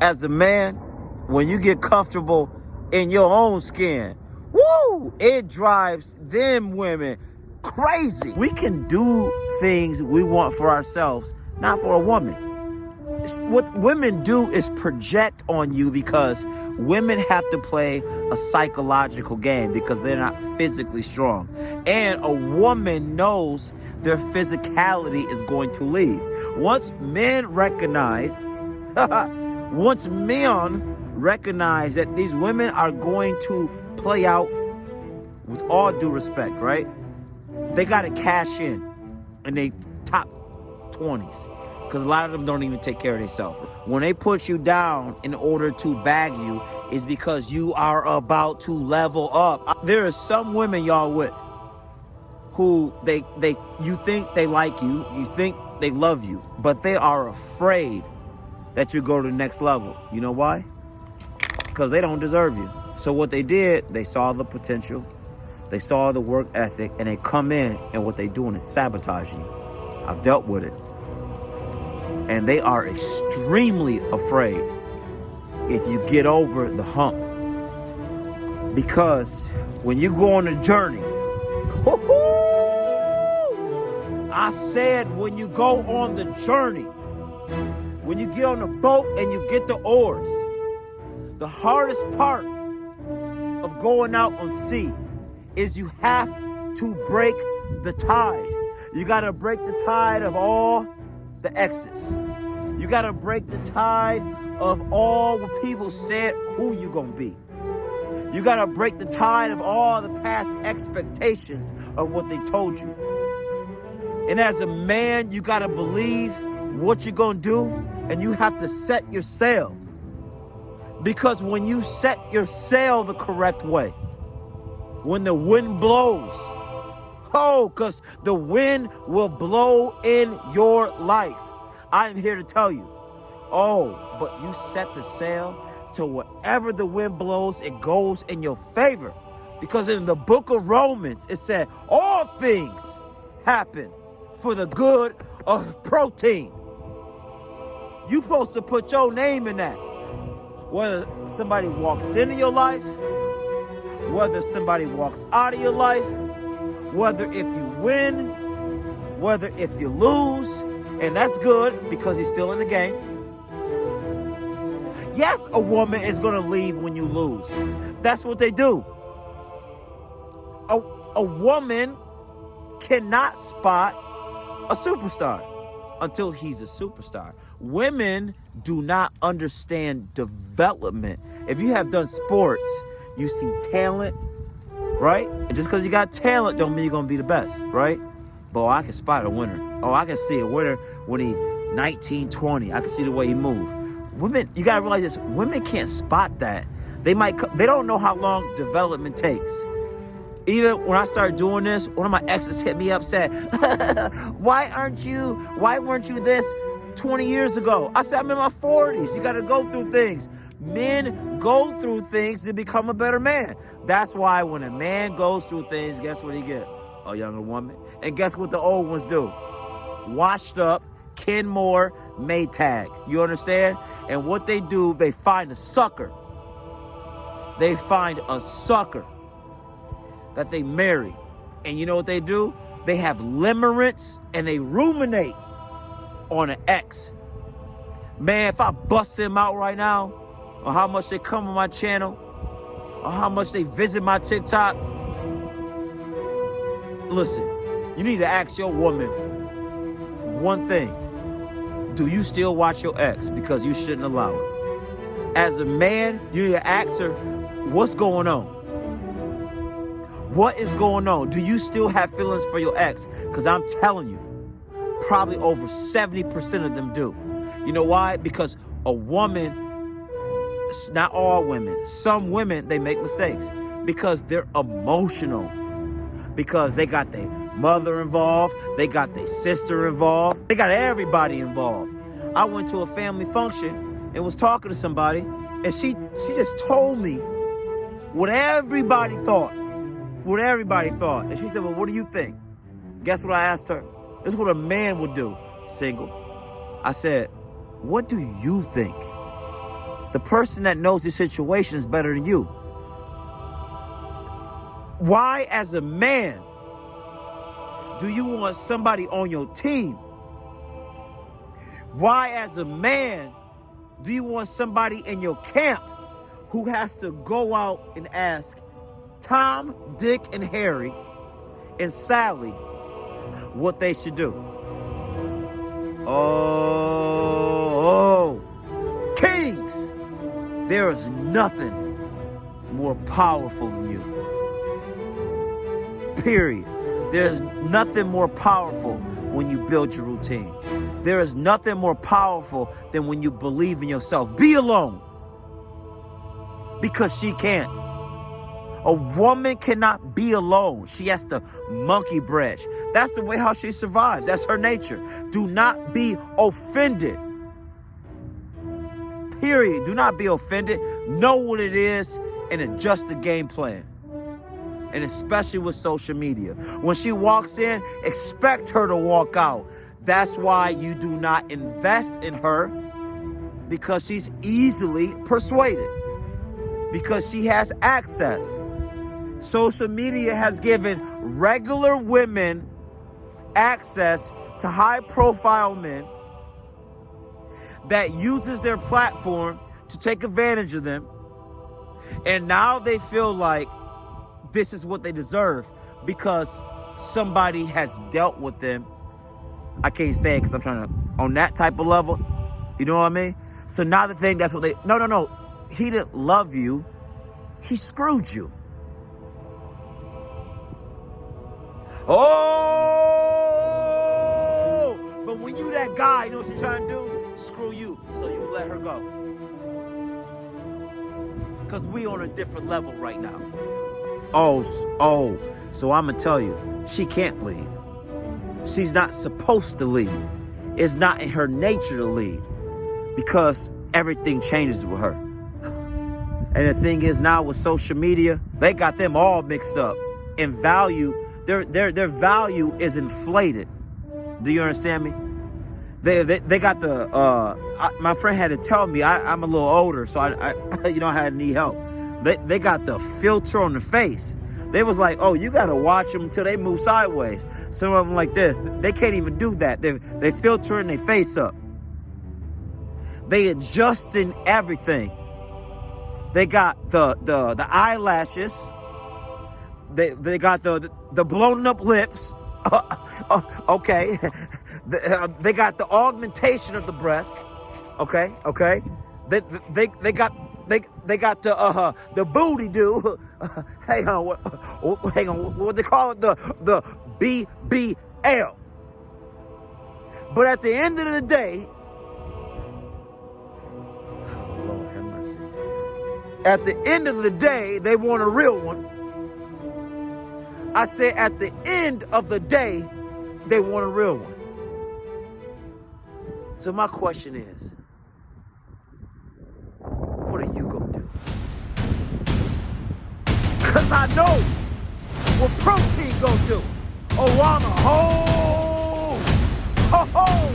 As a man, when you get comfortable in your own skin, woo, it drives them women crazy. We can do things we want for ourselves, not for a woman. What women do is project on you because women have to play a psychological game because they're not physically strong. And a woman knows their physicality is going to leave. Once men recognize that these women are going to play out, with all due respect, right? They got to cash in they top 20s. Because a lot of them don't even take care of themselves. When they put you down in order to bag you, is because you are about to level up. There are some women y'all with who you think they like you, you think they love you, but they are afraid that you go to the next level. You know why? Because they don't deserve you. So what they did, they saw the potential, they saw the work ethic, and they come in, and what they doing is sabotaging you. I've dealt with it. And they are extremely afraid if you get over the hump. Because when you go on a journey, I said when you go on the journey, when you get on the boat and you get the oars, the hardest part of going out on sea is you have to break the tide. You got to break the tide of all the exes. You got to break the tide of all what people said who you gonna be. You got to break the tide of all the past expectations of what they told you. And as a man, you got to believe what you're gonna do, and you have to set your sail. Because when you set your sail the correct way, when the wind blows, because the wind will blow in your life. I am here to tell you, but you set the sail to whatever the wind blows, it goes in your favor. Because in the book of Romans, it said, all things happen for the good of protein. You're supposed to put your name in that. Whether somebody walks into your life, whether somebody walks out of your life, whether if you win, whether if you lose, and that's good because he's still in the game. Yes, a woman is going to leave when you lose. That's what they do. A woman cannot spot a superstar until he's a superstar. Women do not understand development. If you have done sports, you see talent, right? And just because you got talent don't mean you're going to be the best, right? But I can spot a winner. I can see a winner when he's 19, 20. I can see the way he moves. Women, you got to realize this. Women can't spot that. They don't know how long development takes. Even when I started doing this, one of my exes hit me up, said, why weren't you this 20 years ago? I said, I'm in my 40s. You got to go through things. Men go through things to become a better man. That's why when a man goes through things, guess what he get? A younger woman. And guess what the old ones do? Washed up, Kenmore, Maytag. You understand? And what they do, they find a sucker. They find a sucker that they marry. And you know what they do? They have limerence and they ruminate on an ex. Man, if I bust them out right now, or how much they come on my channel, or how much they visit my TikTok, listen, you need to ask your woman one thing. Do you still watch your ex? Because you shouldn't allow it. As a man, you need to ask her, what's going on? What is going on? Do you still have feelings for your ex? Because I'm telling you, probably over 70% of them do. You know why? Because a woman, not all women, some women, they make mistakes because they're emotional. Because they got their mother involved, they got their sister involved, they got everybody involved. I went to a family function and was talking to somebody, and she just told me what everybody thought. What everybody thought. And she said, well, what do you think? Guess what I asked her? This is what a man would do, single. I said, what do you think? The person that knows the situation is better than you. Why, as a man, do you want somebody on your team? Why, as a man, do you want somebody in your camp who has to go out and ask Tom, Dick, and Harry and Sally what they should do? Oh, kings! There is nothing more powerful than you. Period. There's nothing more powerful when you build your routine. There is nothing more powerful than when you believe in yourself. Be alone. Because she can't. A woman cannot be alone. She has to monkey branch. That's the way how she survives. That's her nature. Do not be offended. Period. Do not be offended. Know what it is and adjust the game plan. And especially with social media. When she walks in, expect her to walk out. That's why you do not invest in her, because she's easily persuaded, because she has access. Social media has given regular women access to high-profile men that uses their platform to take advantage of them. And now they feel like this is what they deserve because somebody has dealt with them. I can't say it because I'm trying to, on that type of level, you know what I mean? So now they think that's what they, no. He didn't love you. He screwed you. Oh, but when you that guy, you know what she's trying to do? Screw you. So you let her go. Because we on a different level right now. Oh, so I'm going to tell you, she can't lead. She's not supposed to lead. It's not in her nature to lead because everything changes with her. And the thing is now with social media, they got them all mixed up in value. Their value is inflated. Do you understand me? They got the, my friend had to tell me, I'm a little older, so I had to need help. They got the filter on the face. They was like, oh, you got to watch them until they move sideways. Some of them like this. They can't even do that. They filtering their face up. They adjusting everything. They got the eyelashes. They got the blown up lips. Okay. They got the augmentation of the breast. Okay. They got the booty do. Hang on, what they call it, the BBL. But at the end of the day, oh Lord have mercy. At the end of the day, they want a real one. I say at the end of the day, they want a real one. So my question is, what are you gonna do? Cause I know what protein gonna do. Oh, I'm a ho, ho, ho.